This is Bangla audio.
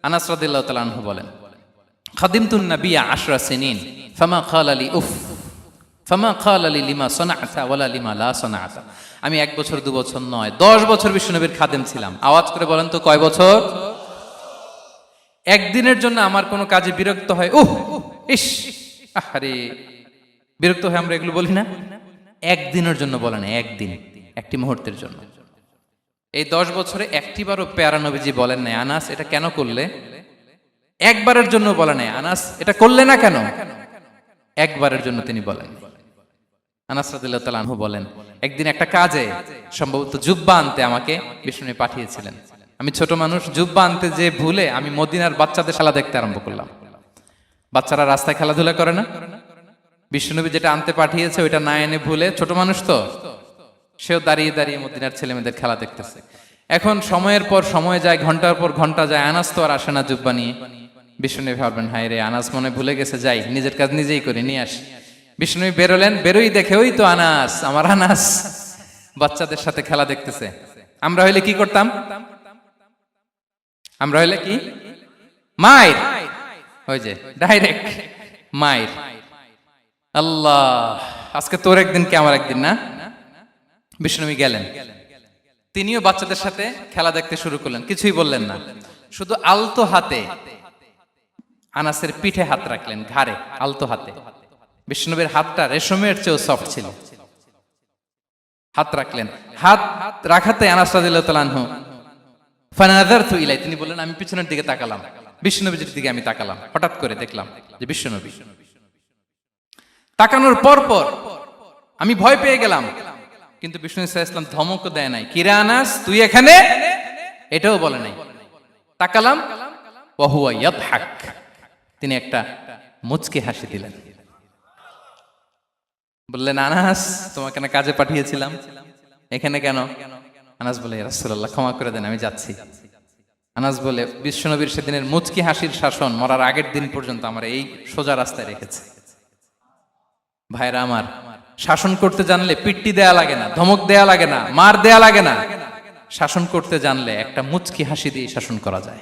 আনাস রাদিয়াল্লাহু তাআলা আনহু বলেন, খাদিমতুন নাবিয়্যা 10 সিনিন ফামা ক্বালা লি উফ ফামা ক্বালা লি লিমা সানা'তা ওয়ালা লিমা লা সানা'তা। আমি 1 বছর 2 বছর নয়, 10 বছর বিশ্বনবীর খাদেম ছিলাম। আওয়াজ করে বলেন তো কয় বছর? একদিনের জন্য আমার কোনো কাজে বিরক্ত হয়, ইস, আরে বিরক্ত হয়, আমরা এগুলো বলি না? একদিনের জন্য বলে না, একদিন, একটি মুহূর্তের জন্য। এই 10 বছরে একটিবারও পেয়ারা নবীজি বলেন নাই, আনাস এটা কেন করলে? একবারের জন্য বলে নাই, আনাস এটা করলে না কেন? একবারের জন্য তিনি বলেন। আনাস রাদিয়াল্লাহু তাআলা আনহু বলেন, একদিন একটা কাজে সম্ভবত জুব্বা আনতে আমাকে বিষ্ণু পাঠিয়েছিলেন। আমি ছোট মানুষ, জুব্বা আনতে যে ভুলে আমি মদিনার বাচ্চাদের খেলা দেখতে আরম্ভ করলাম। বাচ্চারা রাস্তায় খেলাধুলা করে না? বিষ্ণুনবী যেটা আনতে পাঠিয়েছে ওইটা না এনে ভুলে, ছোট মানুষ তো, সেও দাঁড়িয়ে দাঁড়িয়ে মদিনার ছেলেমেয়েদের খেলা দেখতেছে। এখন সময়ের পর সময় যায়, ঘন্টার পর ঘন্টা যায়, আনাস তো আর আসে না জুব্বা নিয়ে। বিষ্ণুনবী ভাবলেন, হায় রে, আনাস মনে ভুলে গেছে, যাই নিজের কাজ নিজেই করে নিয়ে আসি। বিষ্ণুনবী বেরোলেন, বেরোই দেখে ওই তো আনাস, আমার আনাস বাচ্চাদের সাথে খেলা দেখতেছে। আমরা হইলে কি করতাম? আমরা হইলে কি? মাইর, ওই যে ডাইরেক্ট মাইর। আল্লাহ, আজকে তোর একদিন কি আমার একদিন না? বিষ্ণুনবী গেলেন, তিনিও বাচ্চাদের সাথে খেলা দেখতে শুরু করলেন, কিছুই বললেন না, শুধু আলতো হাতে আনাসের পিঠে হাত রাখলেন, ঘাড়ে আলতো হাতে। বিষ্ণুনবীর হাতটা রেশমের চেয়েও সফট ছিল। হাত রাখলেন, হাত রাখাতে আনাস রাদিয়াল্লাহু তাআলা আনহু ফানাযারতু ইলাই, তিনি বললেন আমি পিছনের দিকে তাকালাম, বিষ্ণুনবীর দিকে আমি তাকালাম। হঠাৎ করে দেখলাম যে বিষ্ণুনবী। তাকানোর পর পর আমি ভয় পেয়ে গেলাম, কিন্তু বিষ্ণু সাল্লাল্লাহু আলাইহি ওয়াসাল্লাম ধমক দেয় নাই, কিরে আনাস তুই এখানে, এটাও বলে নাই। তাকালাম, ওয়া হুয়া ইয়াদহাক, তিনি একটা মুচকি হাসি দিলেন। বললেন, আনাস তোমাকে না কাজে পাঠিয়েছিলাম, এখানে কেন? আনাস বলে, ইয়া রাসূলুল্লাহ ক্ষমা করে দেন, আমি যাচ্ছি। আনাস বলে, বিশ্বনবীর সেদিনের মুচকি হাসির শাসন মরার আগের দিন পর্যন্ত আমার এই সোজা রাস্তায় রেখেছে। ভাইরা আমার, শাসন করতে জানলে পিট্টি দেয়া লাগে না, ধমক দেয়া লাগে না, মার দেয়া লাগে না। শাসন করতে জানলে একটা মুচকি হাসি দিয়ে শাসন করা যায়।